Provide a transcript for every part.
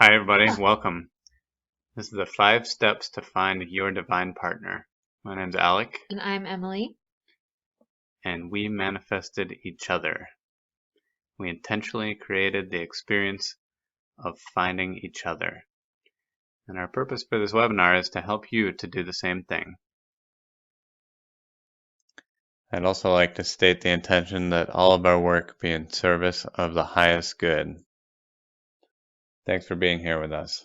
Hi, everybody. Welcome. This is the 5 steps to find your divine partner. My name's Alec, And I'm Emily. and we manifested each other. We intentionally created the experience of finding each other. And our purpose for this webinar is to help you to do the same thing. I'd also like to state the intention that all of our work be in service of the highest good. Thanks for being here with us.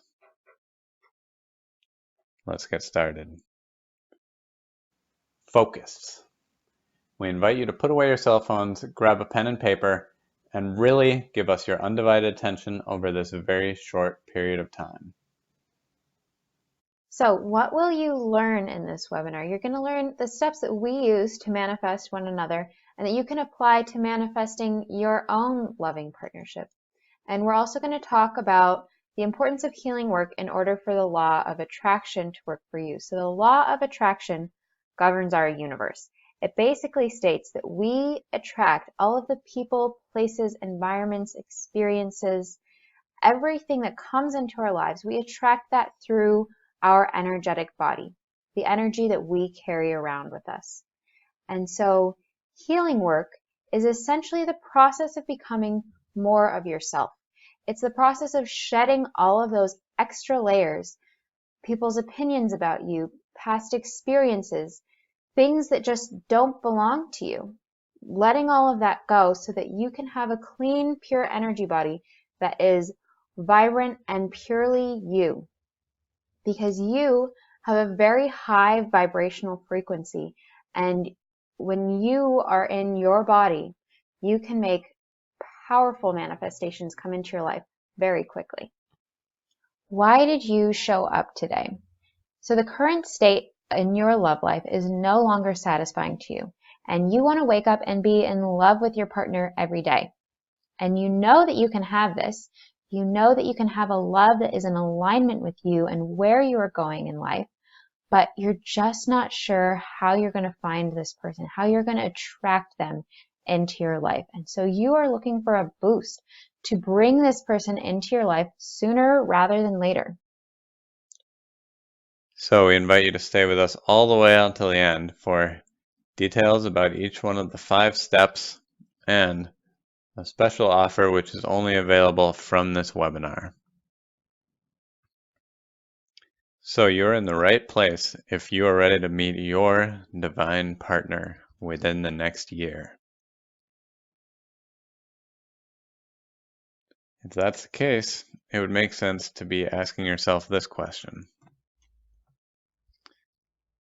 Let's get started. Focus. We invite you to put away your cell phones, grab a pen and paper, and really give us your undivided attention over this very short period of time. So what will you learn in this webinar? You're going to learn the steps that we use to manifest one another and that you can apply to manifesting your own loving partnership. And we're also going to talk about the importance of healing work in order for the law of attraction to work for you. So the law of attraction governs our universe. It basically states that we attract all of the people, places, environments, experiences, everything that comes into our lives. We attract that through our energetic body, the energy that we carry around with us. And so healing work is essentially the process of becoming more of yourself. It's the process of shedding all of those extra layers, people's opinions about you, past experiences, things that just don't belong to you. Letting all of that go so that you can have a clean, pure energy body that is vibrant and purely you. Because you have a very high vibrational frequency, and when you are in your body, you can make powerful manifestations come into your life very quickly. Why did you show up today? So the current state in your love life is no longer satisfying to you, and you want to wake up and be in love with your partner every day. And you know that you can have this. You know that you can have a love that is in alignment with you and where you are going in life, but you're just not sure how you're going to find this person, how you're going to attract them into your life. And so you are looking for a boost to bring this person into your life sooner rather than later. So we invite you to stay with us all the way until the end for details about each one of the 5 steps and a special offer which is only available from this webinar. So you're in the right place if you are ready to meet your divine partner within the next year. If that's the case, it would make sense to be asking yourself this question.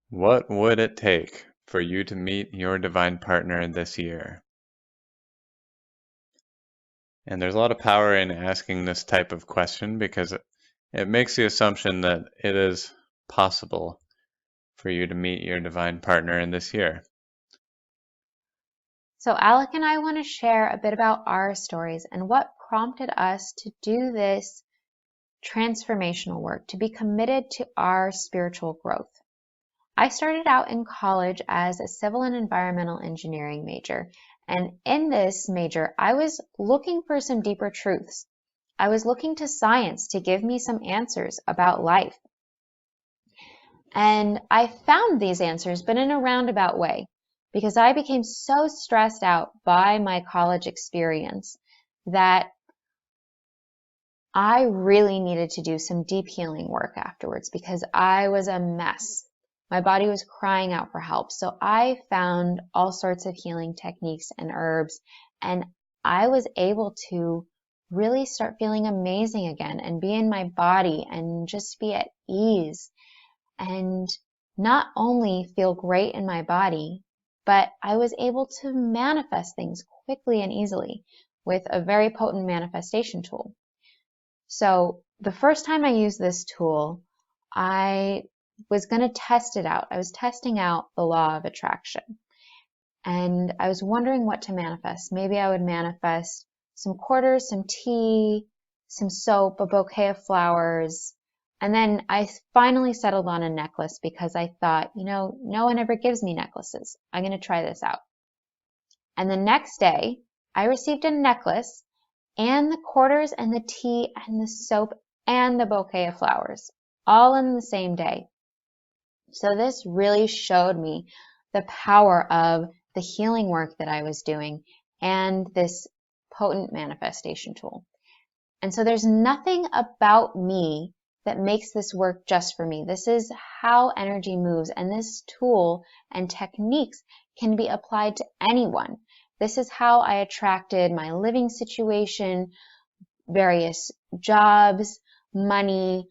What would it take for you to meet your divine partner this year? And there's a lot of power in asking this type of question because it makes the assumption that it is possible for you to meet your divine partner in this year. So Alec and I want to share a bit about our stories and what prompted us to do this transformational work, to be committed to our spiritual growth. I started out in college as a civil and environmental engineering major, and in this major, I was looking for some deeper truths. I was looking to science to give me some answers about life. And I found these answers, but in a roundabout way, because I became so stressed out by my college experience that I really needed to do some deep healing work afterwards because I was a mess. My body was crying out for help. So I found all sorts of healing techniques and herbs, and I was able to really start feeling amazing again and be in my body and just be at ease and not only feel great in my body, but I was able to manifest things quickly and easily with a very potent manifestation tool. So the first time I used this tool, I was going to test it out. I was testing out the law of attraction. And I was wondering what to manifest. Maybe I would manifest some quarters, some tea, some soap, a bouquet of flowers. And then I finally settled on a necklace because I thought, no one ever gives me necklaces. I'm going to try this out. And the next day, I received a necklace and the quarters and the tea and the soap and the bouquet of flowers, all in the same day. So this really showed me the power of the healing work that I was doing and this potent manifestation tool. And so there's nothing about me that makes this work just for me. This is how energy moves, and this tool and techniques can be applied to anyone. This is how I attracted my living situation, various jobs, money,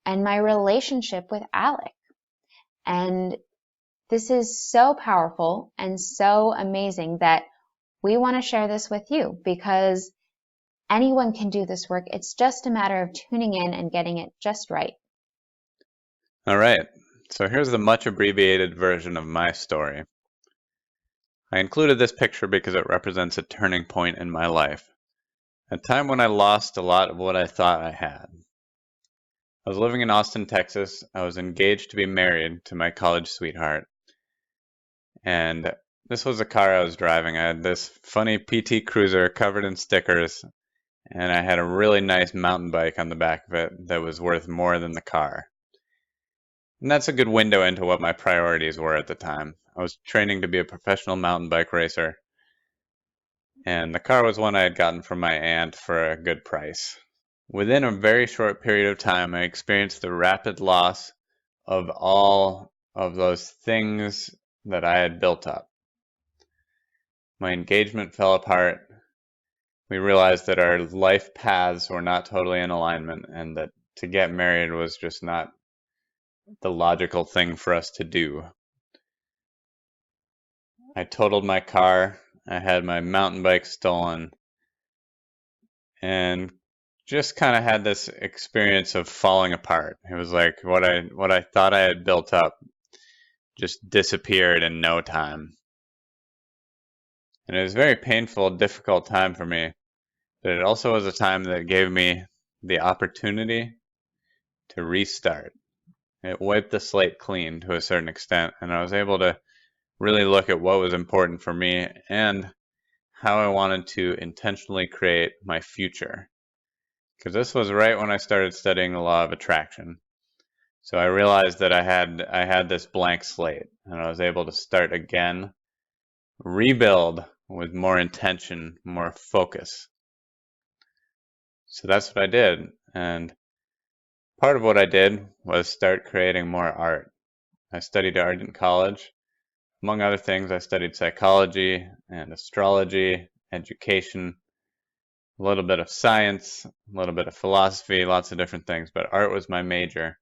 and my relationship with Alec. And this is so powerful and so amazing that we want to share this with you, because anyone can do this work. It's just a matter of tuning in and getting it just right. All right, so here's the much abbreviated version of my story. I included this picture because it represents a turning point in my life, a time when I lost a lot of what I thought I had. I was living in Austin, Texas. I was engaged to be married to my college sweetheart. And this was the car I was driving. I had this funny PT Cruiser covered in stickers, and I had a really nice mountain bike on the back of it that was worth more than the car. And that's a good window into what my priorities were at the time. I was training to be a professional mountain bike racer, and the car was one I had gotten from my aunt for a good price. Within a very short period of time, I experienced the rapid loss of all of those things that I had built up. My engagement fell apart. We realized that our life paths were not totally in alignment, and that to get married was just not the logical thing for us to do. I totaled my car. I had my mountain bike stolen, and just kind of had this experience of falling apart. It was like what I thought I had built up just disappeared in no time. And it was a very painful, difficult time for me, but it also was a time that gave me the opportunity to restart. It wiped the slate clean to a certain extent, and I was able to really look at what was important for me and how I wanted to intentionally create my future. Because this was right when I started studying the law of attraction. So I realized that I had this blank slate, and I was able to start again, rebuild with more intention, more focus. So that's what I did, and part of what I did was start creating more art. I studied art in college. Among other things, I studied psychology and astrology, education, a little bit of science, a little bit of philosophy, lots of different things, but art was my major.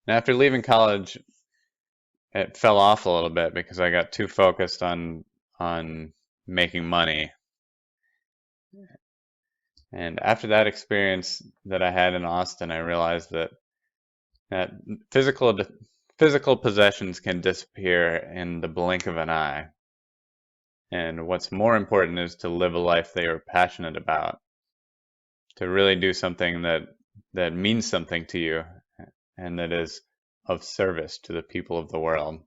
And after leaving college, it fell off a little bit because I got too focused on making money. And after that experience that I had in Austin, I realized that physical possessions can disappear in the blink of an eye. And what's more important is to live a life that you're passionate about, to really do something that means something to you and that is of service to the people of the world.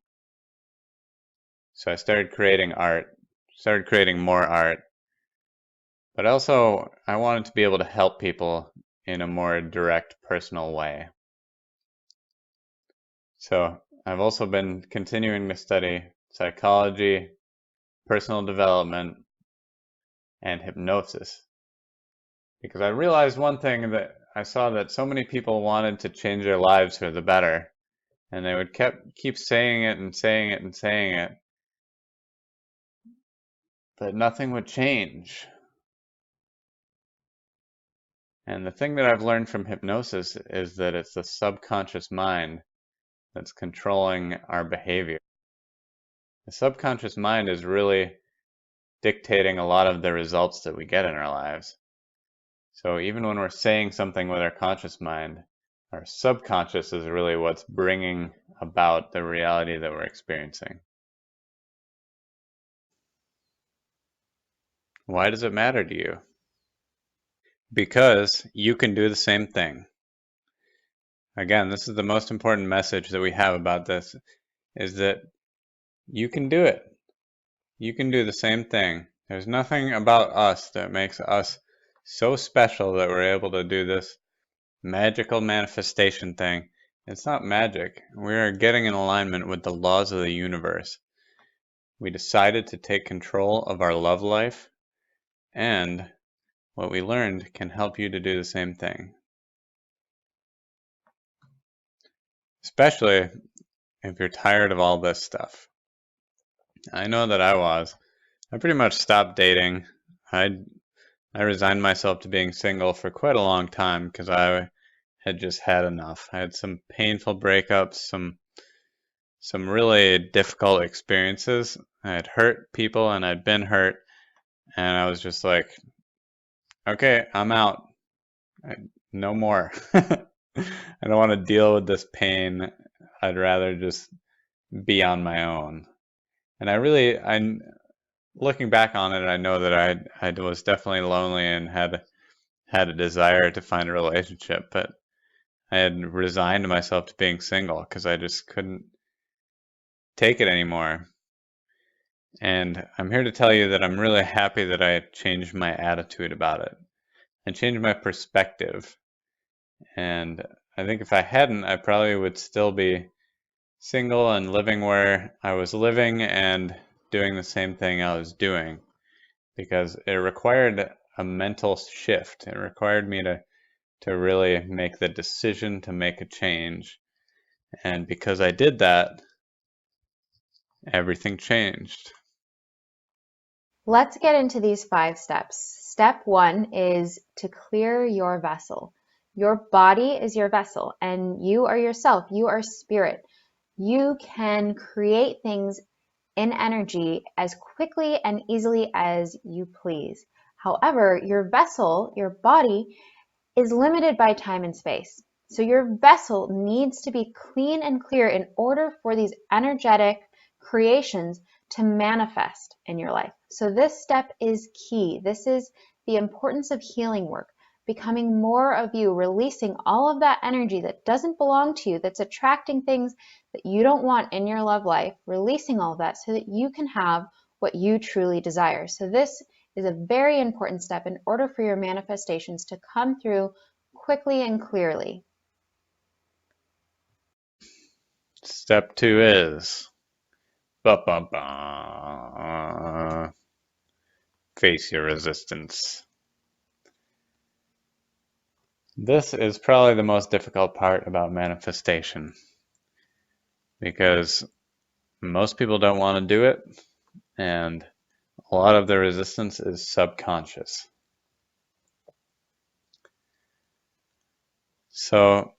So I started creating art, started creating more art, but also I wanted to be able to help people in a more direct, personal way. So I've also been continuing to study psychology, personal development, and hypnosis. Because I realized one thing, that I saw that so many people wanted to change their lives for the better, and they would keep saying it and saying it and saying it, but nothing would change. And the thing that I've learned from hypnosis is that it's the subconscious mind that's controlling our behavior. The subconscious mind is really dictating a lot of the results that we get in our lives. So even when we're saying something with our conscious mind, our subconscious is really what's bringing about the reality that we're experiencing. Why does it matter to you? Because you can do the same thing. Again, this is the most important message that we have about this, is that you can do it. You can do the same thing. There's nothing about us that makes us so special that we're able to do this magical manifestation thing. It's not magic. We are getting in alignment with the laws of the universe. We decided to take control of our love life, and what we learned can help you to do the same thing. Especially if you're tired of all this stuff. I know that I was. I pretty much stopped dating. I resigned myself to being single for quite a long time because I had just had enough. I had some painful breakups, some really difficult experiences. I had hurt people and I'd been hurt, and I was just like, okay, I'm out. No more. I don't want to deal with this pain. I'd rather just be on my own. And looking back on it, I know that I was definitely lonely and had a desire to find a relationship, but I had resigned myself to being single because I just couldn't take it anymore. And I'm here to tell you that I'm really happy that I changed my attitude about it and changed my perspective. And I think if I hadn't, I probably would still be single and living where I was living and doing the same thing I was doing, because it required a mental shift. It required me to really make the decision to make a change. And because I did that, everything changed. Let's get into these 5 steps. Step 1 is to clear your vessel. Your body is your vessel, and you are yourself. You are spirit. You can create things in energy as quickly and easily as you please. However, your vessel, your body, is limited by time and space. So your vessel needs to be clean and clear in order for these energetic creations to manifest in your life. So this step is key. This is the importance of healing work, becoming more of you, releasing all of that energy that doesn't belong to you, that's attracting things that you don't want in your love life, releasing all of that so that you can have what you truly desire. So this is a very important step in order for your manifestations to come through quickly and clearly. Step 2 is face your resistance. This is probably the most difficult part about manifestation, because most people don't want to do it, and a lot of the resistance is subconscious. So,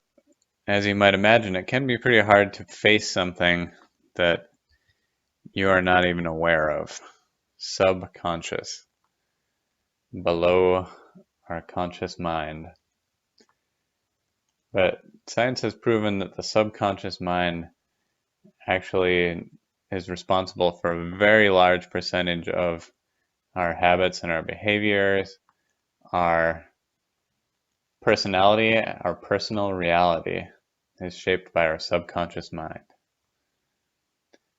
as you might imagine, it can be pretty hard to face something that you are not even aware of. Subconscious. Below our conscious mind. But science has proven that the subconscious mind actually is responsible for a very large percentage of our habits and our behaviors, our personality, our personal reality is shaped by our subconscious mind.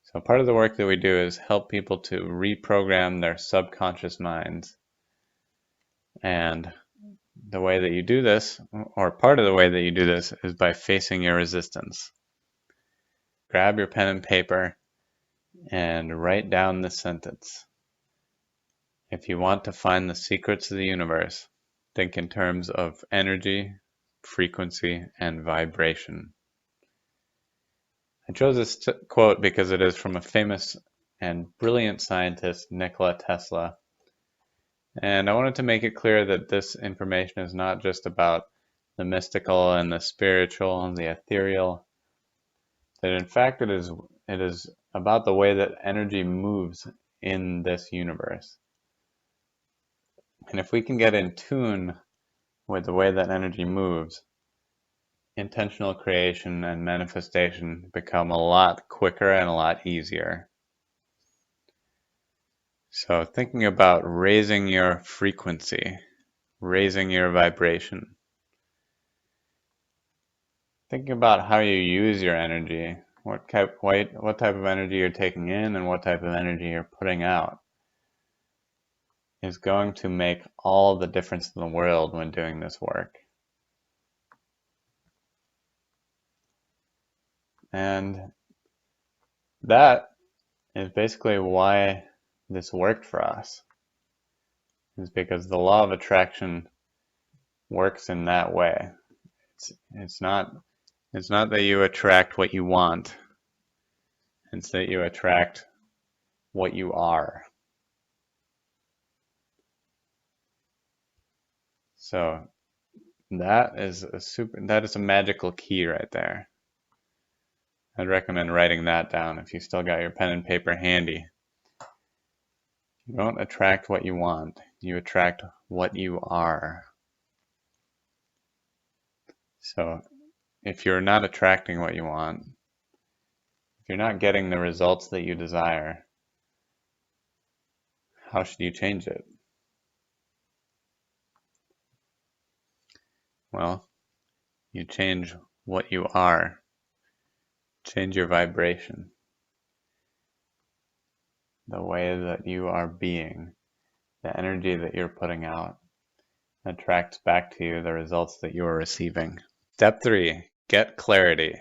So part of the work that we do is help people to reprogram their subconscious minds. And the way that you do this, or part of the way that you do this, is by facing your resistance. Grab your pen and paper and write down this sentence. If you want to find the secrets of the universe, think in terms of energy, frequency, and vibration. I chose this quote because it is from a famous and brilliant scientist, Nikola Tesla. And I wanted to make it clear that this information is not just about the mystical and the spiritual and the ethereal, that in fact it is about the way that energy moves in this universe. And if we can get in tune with the way that energy moves, intentional creation and manifestation become a lot quicker and a lot easier. So thinking about raising your frequency, raising your vibration. Thinking about how you use your energy, what type of energy you're taking in and what type of energy you're putting out, is going to make all the difference in the world when doing this work. And that is basically why this worked for us. Is because the law of attraction works in that way. It's not that you attract what you want. It's that you attract what you are. So that is a magical key right there. I'd recommend writing that down if you still got your pen and paper handy. You don't attract what you want, you attract what you are. So if you're not attracting what you want, if you're not getting the results that you desire, how should you change it? Well, you change what you are. Change your vibration. The way that you are being, the energy that you're putting out, attracts back to you the results that you are receiving. Step 3, get clarity.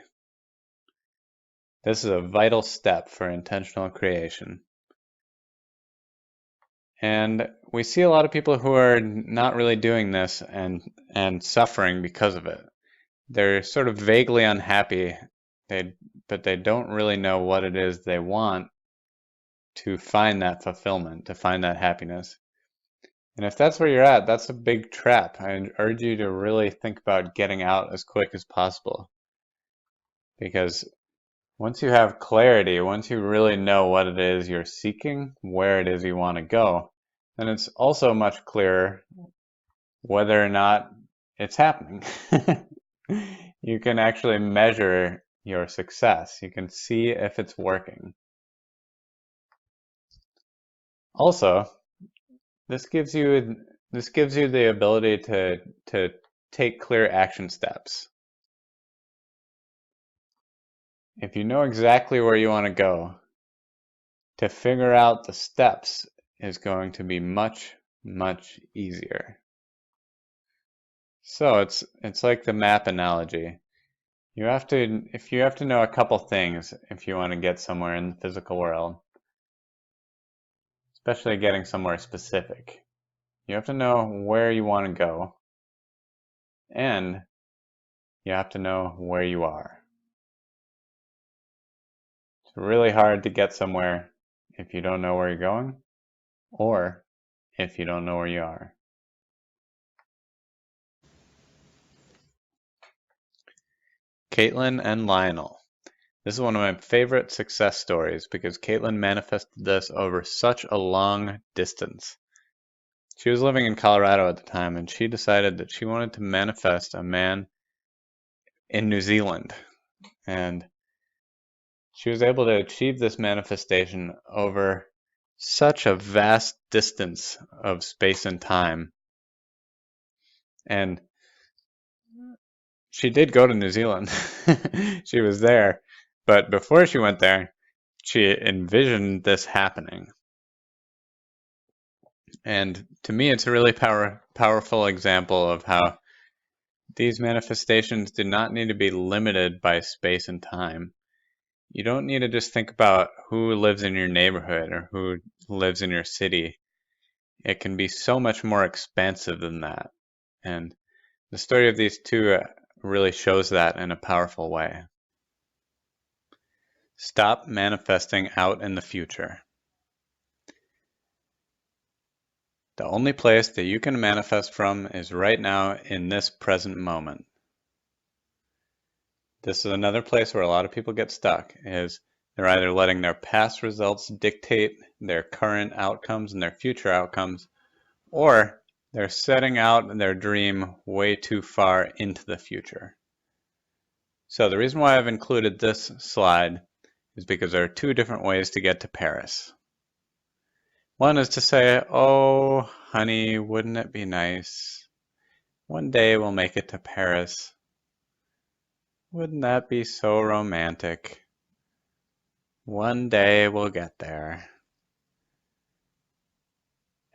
This is a vital step for intentional creation. And we see a lot of people who are not really doing this and suffering because of it. They're sort of vaguely unhappy, but they don't really know what it is they want to find that fulfillment, to find that happiness. And if that's where you're at, that's a big trap. I urge you to really think about getting out as quick as possible. Because once you have clarity, once you really know what it is you're seeking, where it is you want to go, then it's also much clearer whether or not it's happening. You can actually measure your success. You can see if it's working. Also, this gives you the ability to take clear action steps. If you know exactly where you want to go, to figure out the steps is going to be much, much easier. So it's like the map analogy. If you have to know a couple things if you want to get somewhere in the physical world, especially getting somewhere specific, you have to know where you want to go, and you have to know where you are. It's really hard to get somewhere if you don't know where you're going, or if you don't know where you are. Caitlin and Lionel. This is one of my favorite success stories because Caitlin manifested this over such a long distance. She was living in Colorado at the time, and she decided that she wanted to manifest a man in New Zealand. And she was able to achieve this manifestation over such a vast distance of space and time. And she did go to New Zealand. She was there. But before she went there, she envisioned this happening. And to me, it's a really powerful example of how these manifestations do not need to be limited by space and time. You don't need to just think about who lives in your neighborhood or who lives in your city. It can be so much more expansive than that. And the story of these two really shows that in a powerful way. Stop manifesting out in the future. The only place that you can manifest from is right now in this present moment. This is another place where a lot of people get stuck, is they're either letting their past results dictate their current outcomes and their future outcomes, or they're setting out their dream way too far into the future. So the reason why I've included this slide is because there are two different ways to get to Paris. One is to say, oh, honey, wouldn't it be nice? One day we'll make it to Paris. Wouldn't that be so romantic? One day we'll get there.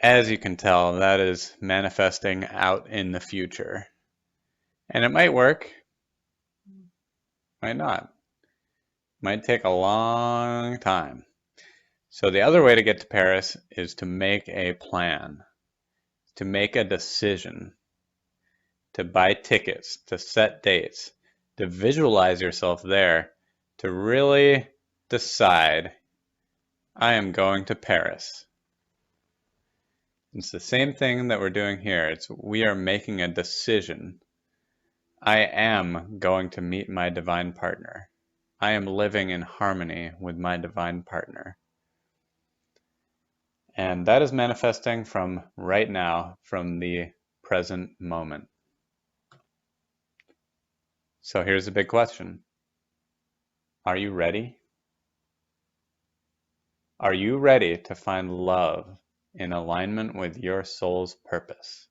As you can tell, that is manifesting out in the future. And it might work, might not. Might take a long time. So the other way to get to Paris is to make a plan, to make a decision, to buy tickets, to set dates, to visualize yourself there, to really decide, I am going to Paris. It's the same thing that we're doing here. We are making a decision. I am going to meet my divine partner. I am living in harmony with my divine partner. And that is manifesting from right now, from the present moment. So here's the big question. Are you ready? Are you ready to find love in alignment with your soul's purpose?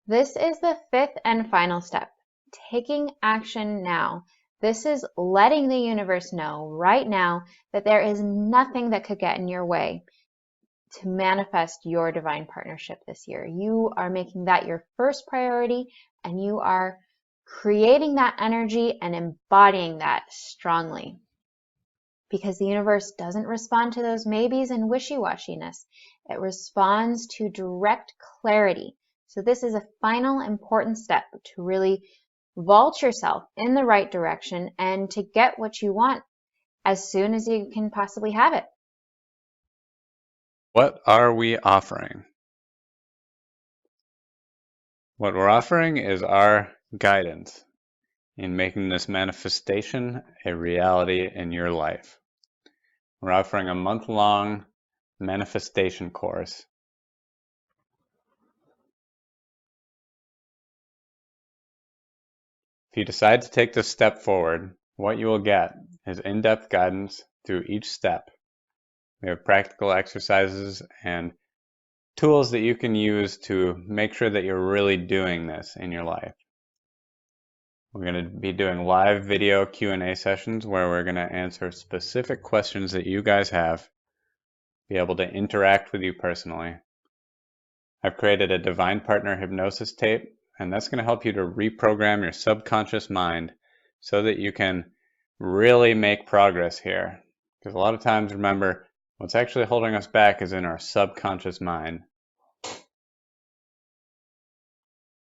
This is the fifth and final step, taking action now. This is letting the universe know right now that there is nothing that could get in your way to manifest your divine partnership this year. You are making that your first priority, and you are creating that energy and embodying that strongly. Because the universe doesn't respond to those maybes and wishy-washiness. It responds to direct clarity. So this is a final important step to really vault yourself in the right direction and to get what you want as soon as you can possibly have it. What are we offering? What we're offering is our guidance in making this manifestation a reality in your life. We're offering a month-long manifestation course. If you decide to take this step forward, what you will get is in-depth guidance through each step. We have practical exercises and tools that you can use to make sure that you're really doing this in your life. We're going to be doing live video Q&A sessions where we're going to answer specific questions that you guys have, be able to interact with you personally. I've created a Divine Partner hypnosis tape, and that's going to help you to reprogram your subconscious mind so that you can really make progress here. Because a lot of times, remember, what's actually holding us back is in our subconscious mind.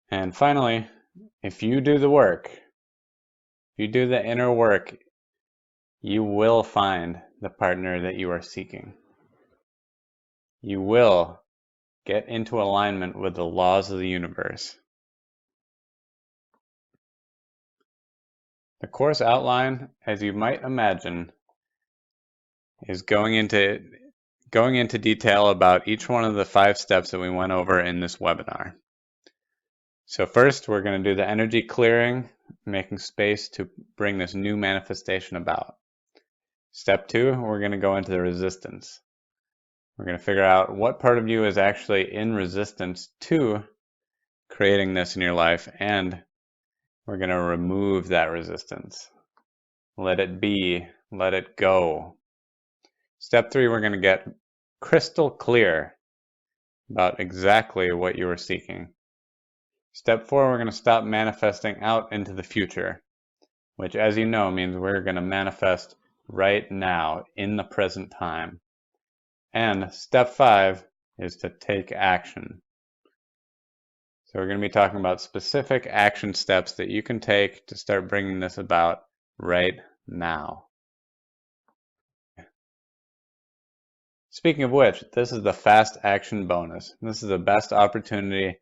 And finally, if you do the work, if you do the inner work, you will find the partner that you are seeking. You will get into alignment with the laws of the universe. The course outline, as you might imagine, is going into detail about each one of the 5 steps that we went over in this webinar. So first, we're going to do the energy clearing, making space to bring this new manifestation about. Step 2, we're going to go into the resistance. We're going to figure out what part of you is actually in resistance to creating this in your life, and we're going to remove that resistance. Let it be, let it go. Step 3, we're going to get crystal clear about exactly what you are seeking. Step 4, we're going to stop manifesting out into the future, which, as you know, means we're going to manifest right now in the present time. And step 5 is to take action. So we're going to be talking about specific action steps that you can take to start bringing this about right now. Speaking of which, this is the fast action bonus. This is the best opportunity,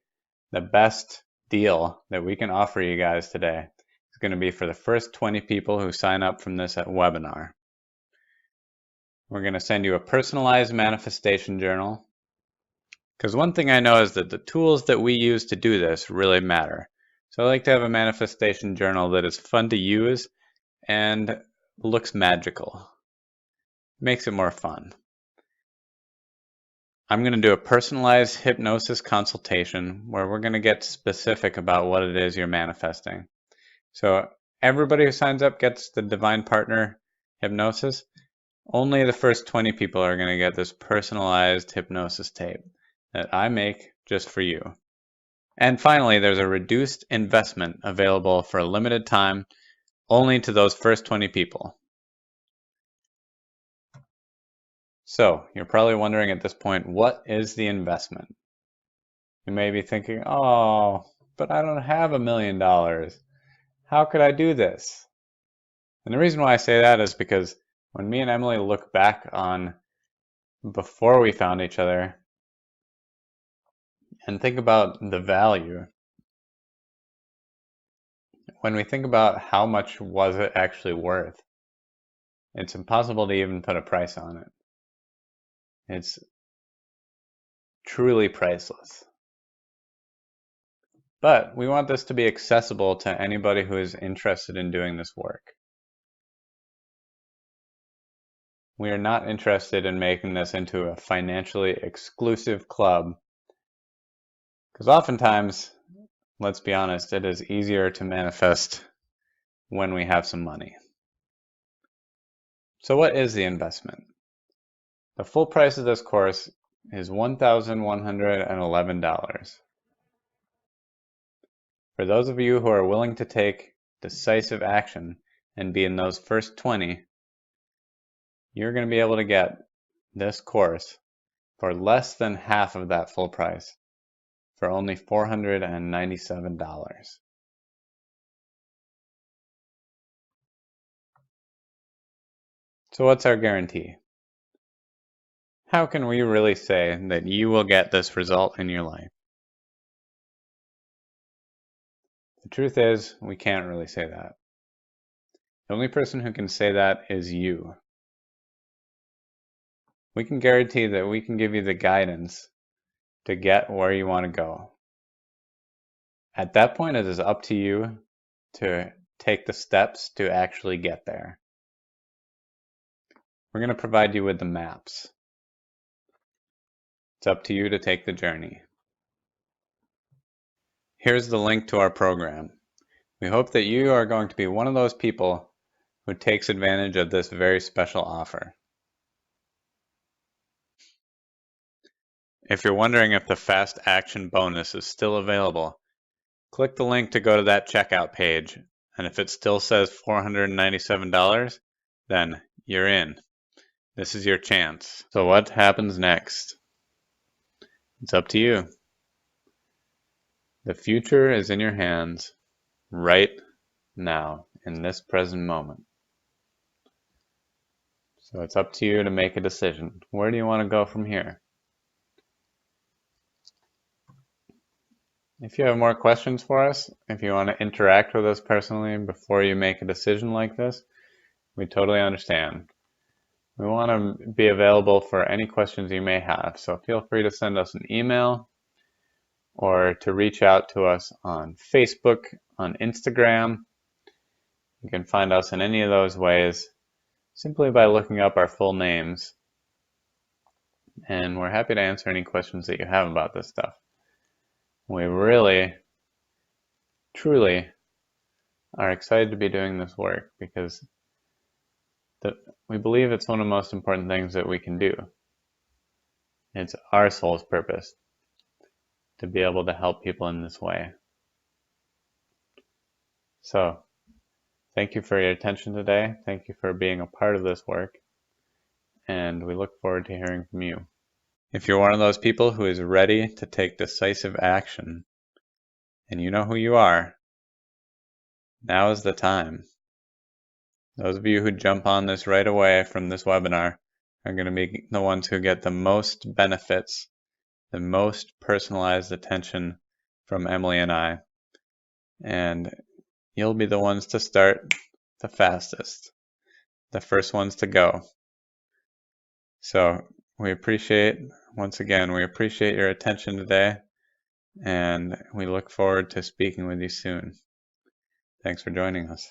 the best deal that we can offer you guys today. It's going to be for the first 20 people who sign up from this webinar. We're going to send you a personalized manifestation journal. Because one thing I know is that the tools that we use to do this really matter. So I like to have a manifestation journal that is fun to use and looks magical. Makes it more fun. I'm going to do a personalized hypnosis consultation where we're going to get specific about what it is you're manifesting. So everybody who signs up gets the Divine Partner hypnosis. Only the first 20 people are going to get this personalized hypnosis tape that I make just for you. And finally, there's a reduced investment available for a limited time only to those first 20 people. So you're probably wondering at this point, what is the investment? You may be thinking, oh, but I don't have $1 million. How could I do this? And the reason why I say that is because when me and Emily look back on before we found each other and think about the value, when we think about how much was it actually worth, it's impossible to even put a price on it. It's truly priceless. But we want this to be accessible to anybody who is interested in doing this work. We are not interested in making this into a financially exclusive club, because oftentimes, let's be honest, it is easier to manifest when we have some money. So what is the investment? The full price of this course is $1,111. For those of you who are willing to take decisive action and be in those first 20, you're going to be able to get this course for less than half of that full price, for only $497. So what's our guarantee? How can we really say that you will get this result in your life? The truth is, we can't really say that. The only person who can say that is you. We can guarantee that we can give you the guidance to get where you want to go. At that point, it is up to you to take the steps to actually get there. We're going to provide you with the maps. It's up to you to take the journey. Here's the link to our program. We hope that you are going to be one of those people who takes advantage of this very special offer. If you're wondering if the Fast Action bonus is still available, click the link to go to that checkout page, and if it still says $497, then you're in. This is your chance. So what happens next? It's up to you. The future is in your hands right now, in this present moment. So it's up to you to make a decision. Where do you want to go from here? If you have more questions for us, if you want to interact with us personally before you make a decision like this, we totally understand. We want to be available for any questions you may have, so feel free to send us an email or to reach out to us on Facebook, on Instagram. You can find us in any of those ways simply by looking up our full names, and we're happy to answer any questions that you have about this stuff. We really, truly are excited to be doing this work because we believe it's one of the most important things that we can do. It's our soul's purpose to be able to help people in this way. So, thank you for your attention today. Thank you for being a part of this work. And we look forward to hearing from you. If you're one of those people who is ready to take decisive action, and you know who you are, now is the time. Those of you who jump on this right away from this webinar are going to be the ones who get the most benefits, the most personalized attention from Emily and I. And you'll be the ones to start the fastest, the first ones to go. So we appreciate, once again, we appreciate your attention today, and we look forward to speaking with you soon. Thanks for joining us.